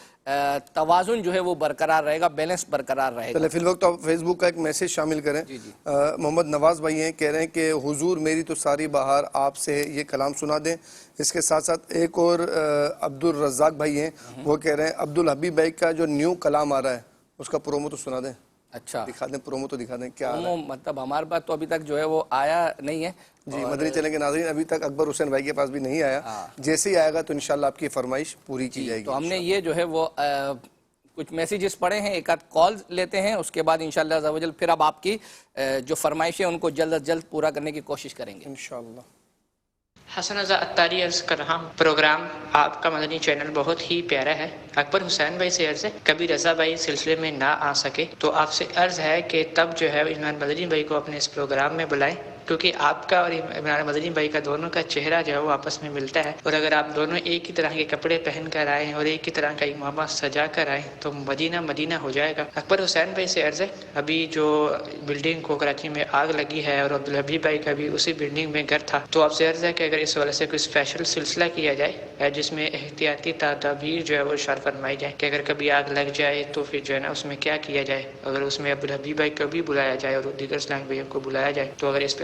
توازن جو ہے وہ برقرار رہے گا، بیلنس برقرار رہے گا. فی الوقت آپ فیس بک کا ایک میسج شامل کریں. محمد نواز بھائی ہیں، کہہ رہے ہیں کہ حضور میری تو ساری بہار آپ سے یہ کلام سنا دیں. اس کے ساتھ ساتھ ایک اور عبد الرزاق بھائی ہیں، وہ کہہ رہے ہیں عبدالحبیب بھائی کا جو نیو کلام آ رہا ہے اس کا پرومو تو سنا دیں. اچھا دکھا دیں، پرومو تو دکھا دیں کیا مطلب ہمارے پاس تو ابھی تک جو ہے وہ آیا نہیں ہے. جی مدنی چینل کے ناظرین ابھی تک اکبر حسین بھائی کے پاس بھی نہیں آیا. جیسے ہی آئے گا تو انشاءاللہ آپ کی فرمائش پوری کی جائے گی. تو ہم نے یہ جو ہے وہ کچھ میسیجز پڑھے ہیں، ایک آدھ کال لیتے ہیں، اس کے بعد انشاءاللہ عز و جل پھر اب آپ کی جو فرمائشیں ان کو جلد از جلد پورا کرنے کی کوشش کریں گے انشاءاللہ. حسن رضا اتاری عرض کر رہا ہوں، پروگرام آپ کا مدنی چینل بہت ہی پیارا ہے. اکبر حسین بھائی سے عرض ہے کبھی رضا بھائی سلسلے میں نہ آ سکے تو آپ سے عرض ہے کہ تب جو ہے عمران مدنی بھائی کو اپنے اس پروگرام میں بلائیں، کیونکہ آپ کا اور عمران مدنی بھائی کا دونوں کا چہرہ جو ہے وہ آپس میں ملتا ہے. اور اگر آپ دونوں ایک ہی طرح کے کپڑے پہن کر آئیں اور ایک ہی طرح کا امامہ سجا کر آئیں تو مدینہ مدینہ ہو جائے گا. اکبر حسین بھائی سے عرض ہے ابھی جو بلڈنگ کو کراچی میں آگ لگی ہے اور عبدالحبیب بھائی کا بھی اسی بلڈنگ میں گھر تھا، تو آپ سے عرض ہے کہ اگر اس والے سے کوئی اسپیشل سلسلہ کیا جائے جس میں احتیاطی تدابیر جو ہے وہ اشار فرمائی جائے کہ اگر کبھی آگ لگ جائے تو پھر جو ہے نا اس میں کیا کیا جائے. اگر اس میں عبدالحبیب بھائی کو بھی بلایا جائے اور دیگر اسلام بھائیوں کو بلایا جائے تو اگر اس پہ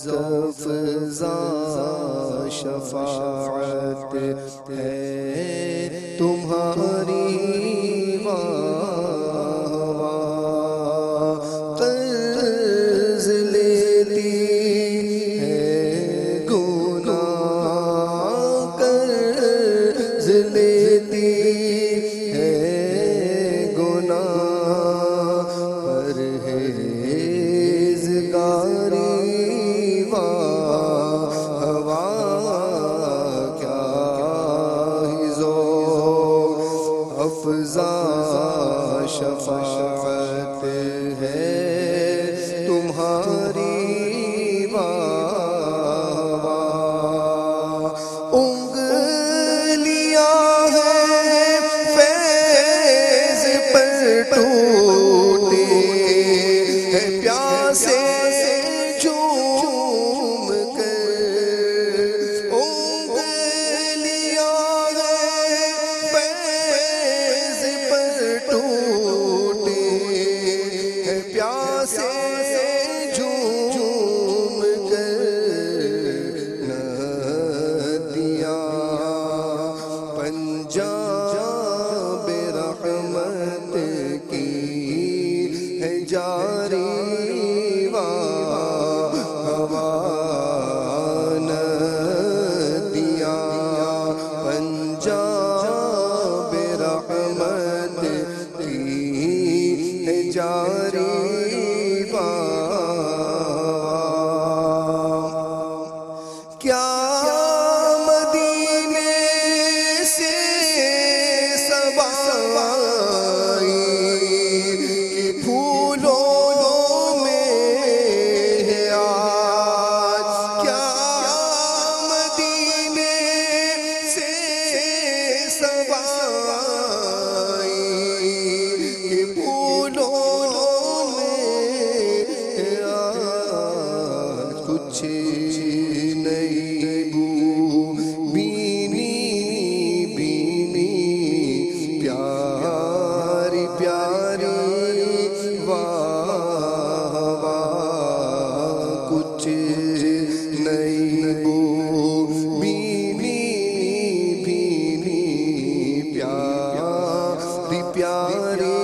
افزا شفاعت ہے تمہاری قرض لیتی ہے گناہ قرض لیتی ہے گناہ پرہیزگاری ہوا کیا ہی ذوق افزا شفاعت ہے تمہاری انگلیاں ہیں فیض پر ٹوٹے ہیں پیاسے جھوم کر انگلیاں ہیں فیض پر ٹوٹے ہیں پیاسے جھوم کر ندیاں پنجاب رحمت کی ہے جاری ہوا ندیاں پنجاب رحمت کی ہے جاری کیا مدینے سے سبائی کہ پھولوں میں ہے آج کیا مدینے سے سبائی کہ پھولوں میں ہے آج کچھ نہیں بو بینی بینی پیاری پیاری واہ واہ کچھ نہیں بو بینی بینی پیاری پیاری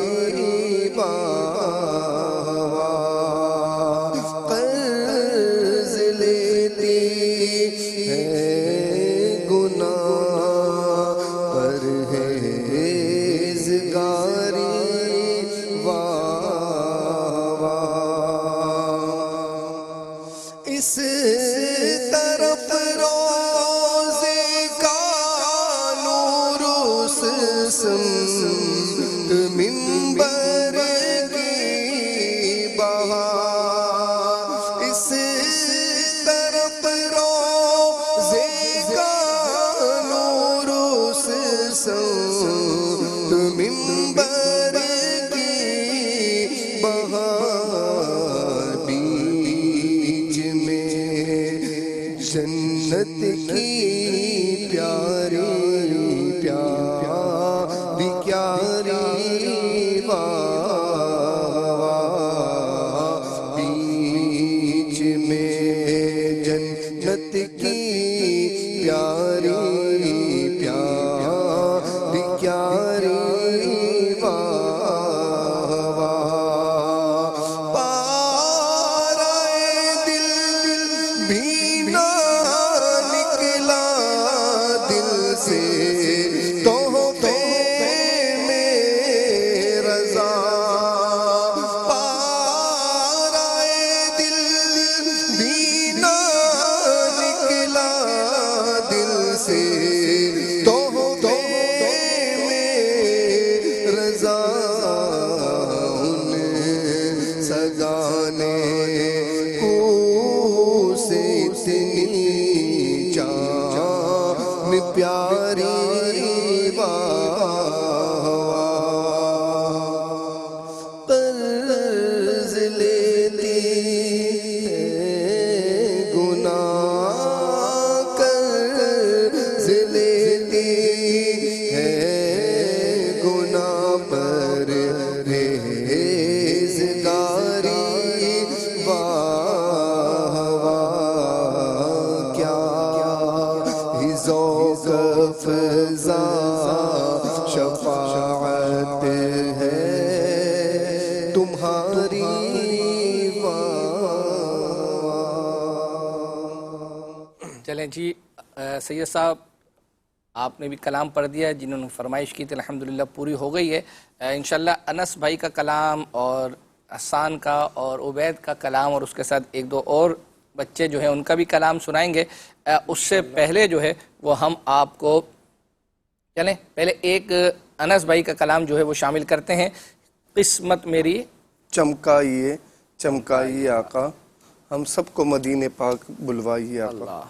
واہ واہ قرض لیتی ہے گناہ پرہیزگاری واہ واہ اس طرف روزے کا نور سمت منبر کی بہار اس طرف روزے کا نور سمت منبر کی بہار بیچ میں جنت کی پیاری پیاری پیاری واہ بیچ میں جنت کی پیاری پیاری پیاری واہ واہ پارائے دل بھی نہ نکلا دل سے تحفے میں رضا پارائے دل بھی نہ نکلا دل سے تحفے میں رضا ان سگانے کو سے اتنی جان پیاری قرض لیتی ہے گناہ قرض لیتی ہے گناہ پرہیزگاری واہ واہ چلیں جی سید صاحب آپ نے بھی کلام پڑھ دیا ہے، جنہوں نے فرمائش کی تھی الحمدللہ پوری ہو گئی ہے. انشاءاللہ انس بھائی کا کلام اور حسان کا اور عبید کا کلام اور اس کے ساتھ ایک دو اور بچے جو ہیں ان کا بھی کلام سنائیں گے. اس سے پہلے جو ہے وہ ہم آپ کو چلیں پہلے ایک انس بھائی کا کلام جو ہے وہ شامل کرتے ہیں. قسمت میری چمکائیے چمکائیے آقا، ہم سب کو مدینے پاک بلوائیے آقا.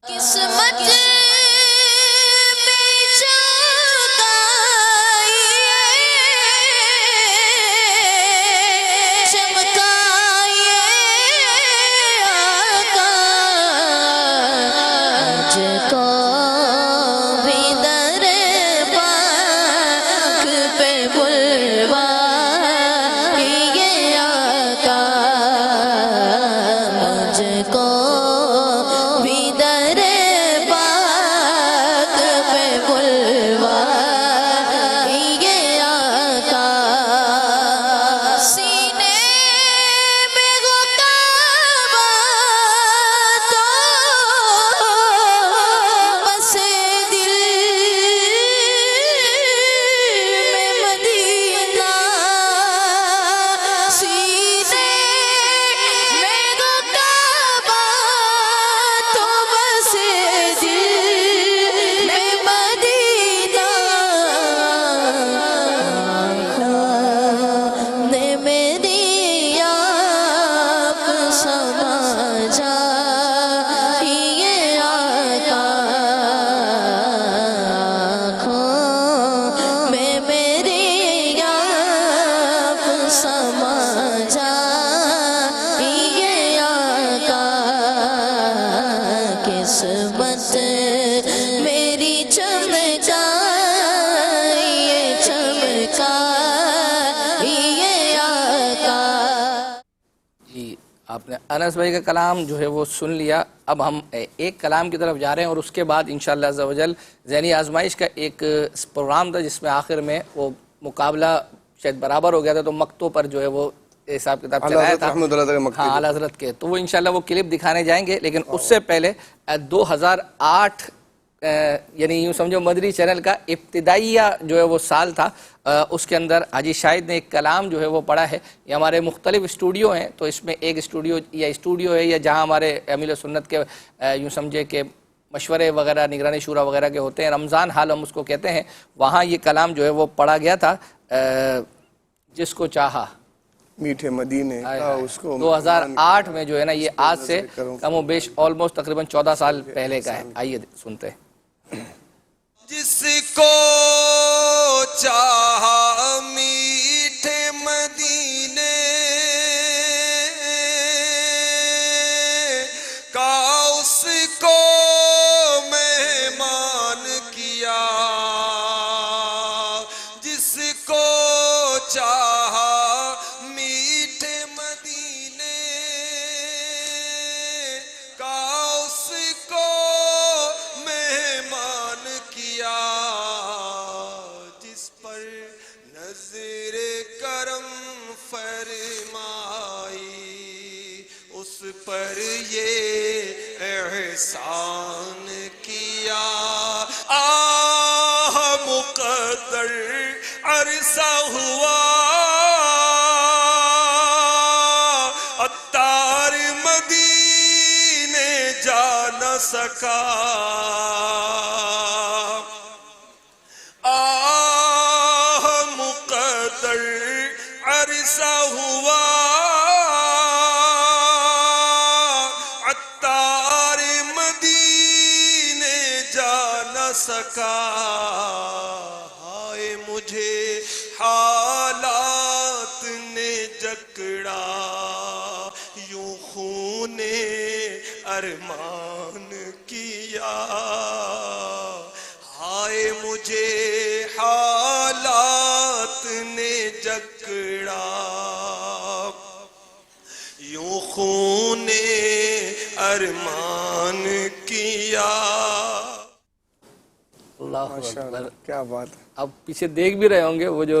قسمت آپ نے انس بھائی کا کلام جو ہے وہ سن لیا. اب ہم ایک کلام کی طرف جا رہے ہیں اور اس کے بعد انشاءاللہ عز و جل ذہنی آزمائش کا ایک پروگرام تھا جس میں آخر میں وہ مقابلہ شاید برابر ہو گیا تھا تو مکتوں پر جو ہے وہ حساب کتاب چلایا تھا ہاں اعلیٰ حضرت کے، تو وہ انشاءاللہ وہ کلپ دکھانے جائیں گے. لیکن اس سے پہلے 2008 یعنی یوں سمجھو مدنی چینل کا ابتدائیہ جو ہے وہ سال تھا، اس کے اندر حاجی شاہد نے ایک کلام جو ہے وہ پڑھا ہے. یہ ہمارے مختلف اسٹوڈیو ہیں، تو اس میں ایک اسٹوڈیو ہے یا جہاں ہمارے امیل سنت کے یوں سمجھے کہ مشورے وغیرہ نگرانی شورا وغیرہ کے ہوتے ہیں، رمضان حال ہم اس کو کہتے ہیں، وہاں یہ کلام جو ہے وہ پڑھا گیا تھا. جس کو چاہا میٹھے مدینے کا اس کو 2008 میں جو ہے نا، یہ آج سے کم و بیش آلموسٹ تقریباً 14 سال پہلے کا ہے. آئیے سنتے ہیں. جس کو چاہا میٹھے مدینے کا اس کو مہمان کیا، جس کو چاہا میٹھے مدینے کا اس کو مہمان کیا، جس پر نظر کرم فرمائی اس پر یہ احسان کیا. مقدر عرصہ ہوا عطار مدینے جا نہ سکا، مقدر عرصہ ہوا عطار مدینے جا نہ سکا. ہائے مجھے حالات نے جکڑا، یوں خون ارمان کیا. ہائے مجھے حالات نے جکڑا، یوں خون ارمان کیا. اللہ اکبر، کیا بات ہے. اب پیچھے دیکھ بھی رہے ہوں گے وہ جو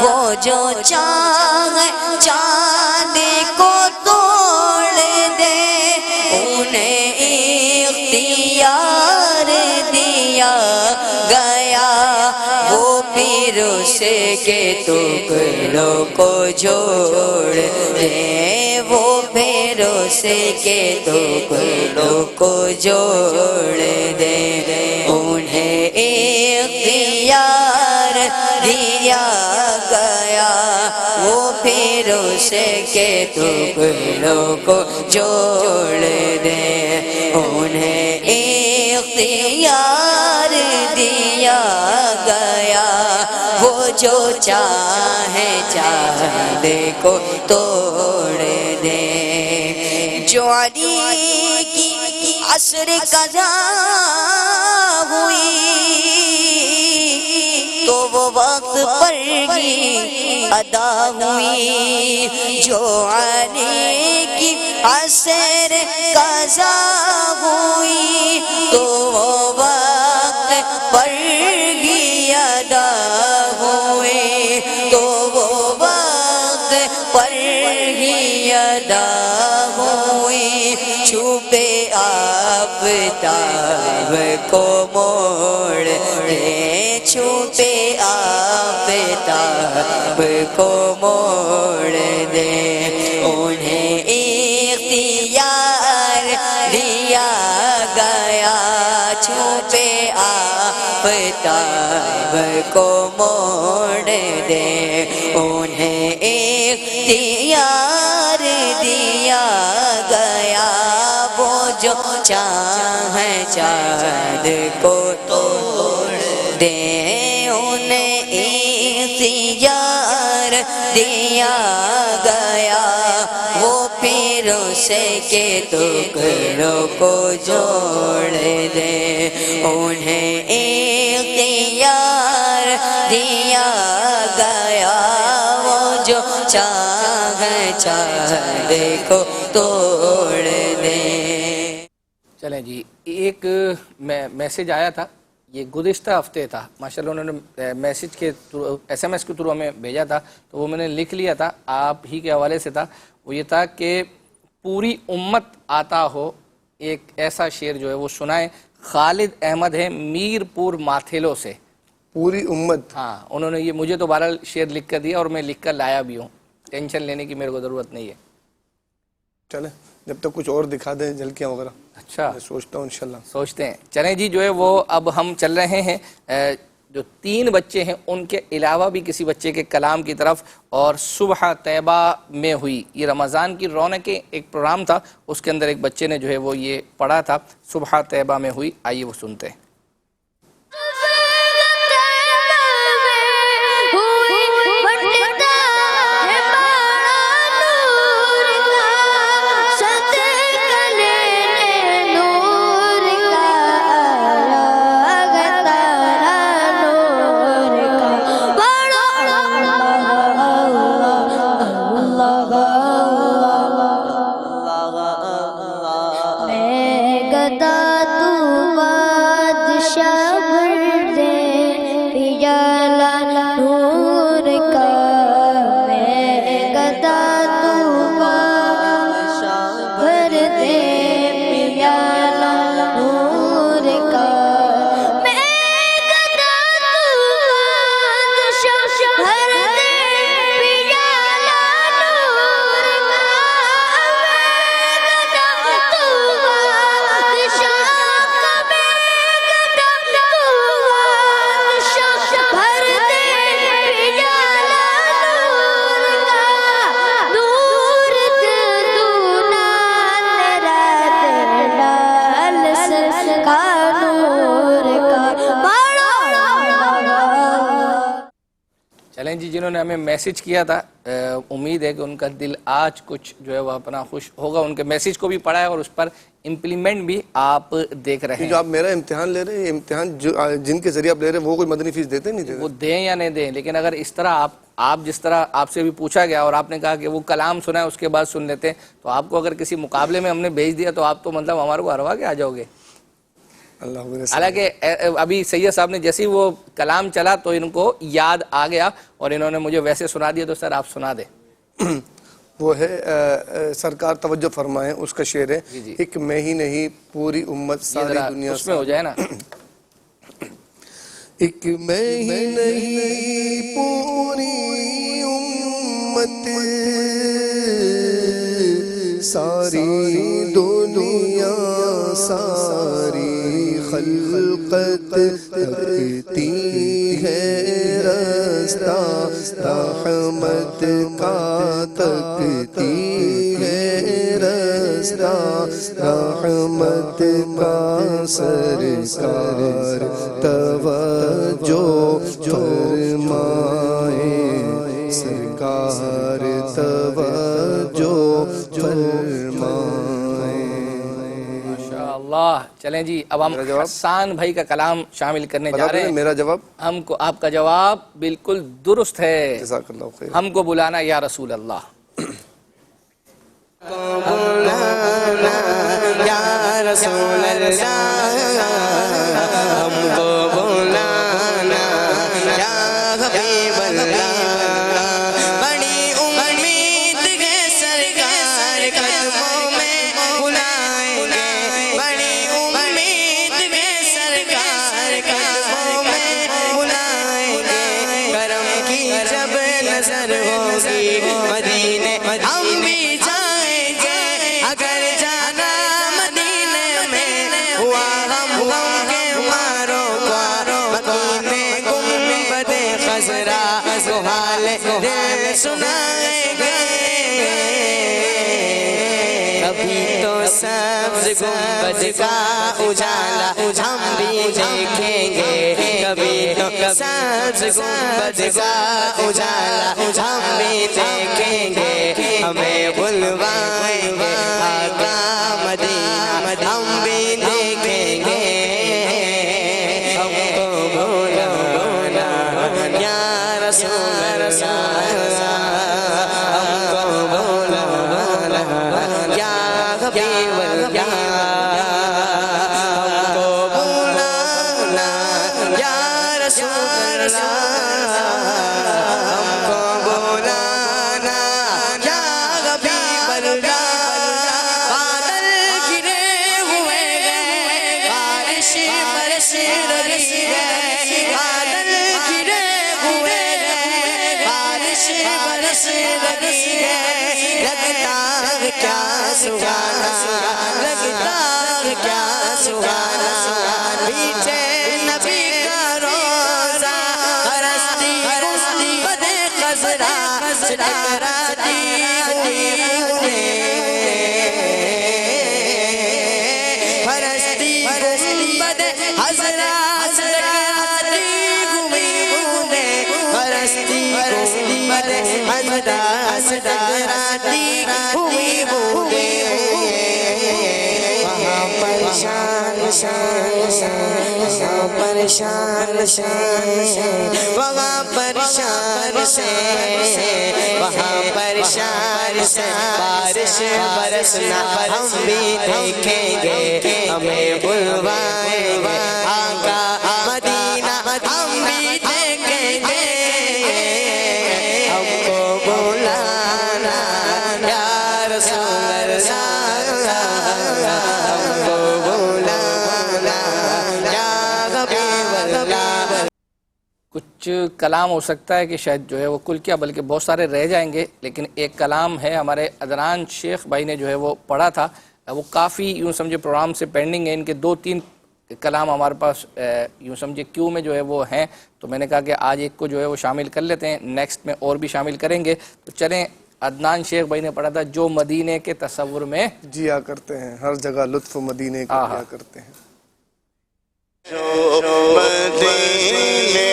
وہ جو چاہے چاند کو توڑ دے انہیں اختیار دیا گیا وہ پھر اس کے ٹکڑوں کو جوڑ دے وہ پھر اس کے ٹکڑوں کو جوڑ دے انہیں اختیار دیا گیا وہ پھر اس کے ٹکڑوں کو جوڑ دے انہیں اختیار دیا گیا وہ جو چاہے چاند کو توڑ دے جو علی کی عصر قضا ہوئی تو وہ وقت پر ہی ادا ہوئی جو علی کی عصر قضا ہوئی تو وہ وقت پر ہی ادا ہوئی تو وہ وقت پر ہی ادا ہوئی چھپے آفتاب کو موڑ دے چھپے آفتاب کو موڑ دے انہیں اختیار دیا گیا چھپے آفتاب کو موڑ دے انہیں اختیار دیا گیا وہ جو چاہے چاند کو توڑ دے انہیں اختیار دیا گیا وہ پھر اس کے ٹکڑوں کو جوڑ دے انہیں اختیار دیا گیا وہ جو چاہے چاند کو توڑ دے. چلیں جی ایک میسج آیا تھا یہ گزشتہ ہفتے تھا ماشاءاللہ انہوں نے میسج کے تھرو SMS کے تھرو ہمیں بھیجا تھا تو وہ میں نے لکھ لیا تھا آپ ہی کے حوالے سے تھا وہ یہ تھا کہ پوری امت آتا ہو ایک ایسا شعر جو ہے وہ سنائیں خالد احمد ہے میر پور ماتھیلو سے پوری امت ہاں انہوں نے یہ مجھے تو بہرحال شعر لکھ کر دیا اور میں لکھ کر لایا بھی ہوں ٹینشن لینے کی میرے کو ضرورت نہیں ہے چلیں جب تک کچھ اور دکھا دیں جھلکیاں وغیرہ اچھا میں سوچتا ہوں انشاءاللہ سوچتے ہیں چلیں جی جو ہے وہ اب ہم چل رہے ہیں جو 3 بچے ہیں ان کے علاوہ بھی کسی بچے کے کلام کی طرف اور صبح طیبہ میں ہوئی یہ رمضان کی رونقیں ایک پروگرام تھا اس کے اندر ایک بچے نے جو ہے وہ یہ پڑھا تھا صبح طیبہ میں ہوئی آئیے وہ سنتے ہیں چلیں جی جنہوں نے ہمیں میسج کیا تھا امید ہے کہ ان کا دل آج کچھ جو ہے وہ اپنا خوش ہوگا ان کے میسج کو بھی پڑھا ہے اور اس پر امپلیمنٹ بھی آپ دیکھ رہے ہیں جو آپ میرا امتحان لے رہے ہیں امتحان جن کے ذریعے آپ لے رہے ہیں وہ کوئی مدنی فیس دیتے نہیں دیتے وہ دیں یا نہیں دیں لیکن اگر اس طرح آپ جس طرح آپ سے بھی پوچھا گیا اور آپ نے کہا کہ وہ کلام سنا ہے اس کے بعد سن لیتے ہیں تو آپ کو اگر کسی مقابلے میں ہم نے بھیج دیا تو آپ تو مطلب ہمارے کو ہروا کے آ جاؤ گے حالانکہ ابھی سید صاحب نے جیسے ہی وہ کلام چلا تو ان کو یاد آ گیا اور انہوں نے مجھے ویسے سنا دیا، تو سر آپ سنا دیں۔ وہ ہے سرکار توجہ فرمائیں، اس کا شعر ہے، ایک میں ہی نہیں پوری امت ساری دنیا اس میں ہو جائے نا، ایک میں ہی نہیں پوری امت ساری دنیا ساری خلقت تکتی ہے رستہ رحمت کا، تکتی ہے رستہ رحمت کا، سرکار توجہ فرمائے، سرکار توجہ اللہ۔ چلیں جی، اب ہم حسان بھائی کا کلام شامل کرنے جا رہے ہیں۔ میرا جواب ہم کو آپ کا جواب بالکل درست ہے، جزاک اللہ خیر۔ ہم کو بلانا یا رسول اللہ، یا رسول اللہ، ہم کو بلانا یا حبیب اللہ، بڑی امید ہے سرکار قدموں میں بلائیں گے، بڑی امید ہے سرکار قدموں میں بلائیں گے، کرم کی جب نظر ہوگی مدینے ہم بھی جائیں گے، اگر جانا مدینے میں ہوا ہم غم کے ماروں کو، مدینے گنبد خضرا کو حال دل سنائیں گے، کبھی تو سبز گنبد کا اجالا ہم بھی دیکھیں گے، کبھی تو سبز گنبد کا اجالا ہم بھی دیکھیں گے، ہمیں بلوائیں گے آقا مدینہ ہم بھی دیکھیں گے، ہم کو بولا یا رسول اللہ، ہم کو بولا یا حبیب اللہ، ہم کو بولا یا رسول اللہ، ہم کو بولانا یا حبیب اللہ، بادل گرے ہوئے ہیں بارش برس رہی ہے، بادل گرے ہوئے ہیں بارش برس رہی ہے، لگتا کیا سہانا، لگتا کیا سہانا، پیچھے نبی کا روزہ ہستی گنبد خضرا سے ٹکراتی ہوئی ہستی گنبد خضرا سے ٹکراتی ہوئی، ہستی گنبد خضرا سے ٹکراتی ہوئی، وہاں پریشان وہاں پریشان وہاں پریشان وہاں پریشان بارش برسنا ہم بھی دیکھیں گے، ہمیں بلوائیں گے آقا مدینہ ہم بھی دیکھیں گے، ہم کو بلانا یا رسول اللہ، ہم کو بلانا یا حبیب اللہ۔ کچھ کلام ہو سکتا ہے کہ شاید جو ہے وہ کل کیا بلکہ بہت سارے رہ جائیں گے، لیکن ایک کلام ہے ہمارے عدنان شیخ بھائی نے جو ہے وہ پڑھا تھا، وہ کافی یوں سمجھے پروگرام سے پینڈنگ ہے، ان کے 2-3 کلام ہمارے پاس یوں سمجھے کیو میں جو ہے وہ ہیں، تو میں نے کہا کہ آج ایک کو جو ہے وہ شامل کر لیتے ہیں، نیکسٹ میں اور بھی شامل کریں گے، تو چلیں عدنان شیخ بھائی نے پڑھا تھا جو مدینے کے تصور میں جیا کرتے ہیں، ہر جگہ لطف مدینے کا جیا کرتے ہیں، جو مدینے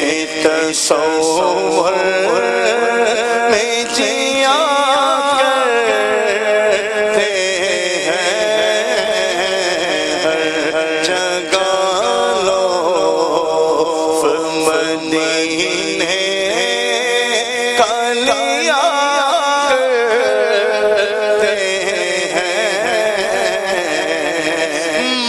کے تصور میں جیا کرتے ہیں، ہر جگہ لطف مدینے کا لیا کرتے ہیں،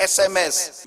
SMS,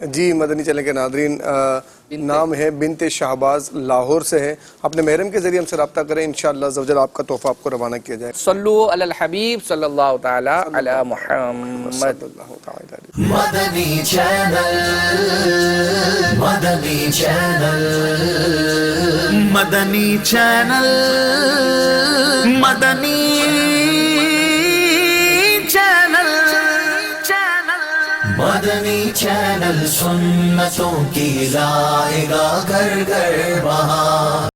جی مدنی چینل کے ناظرین، نام ہے بنت شہباز، لاہور سے ہے. اپنے محرم کے ذریعے ہم سے رابطہ کریں، انشاءاللہ عزوجل آپ کا تحفہ آپ کو روانہ کیا جائے. صلو علی الحبیب صلی اللہ تعالی علی محمد. مدنی چینل، مدنی چینل، مدنی چینل، مدنی چینل، مدنی چینل سنتوں کی لائے گا گھر گھر وہاں.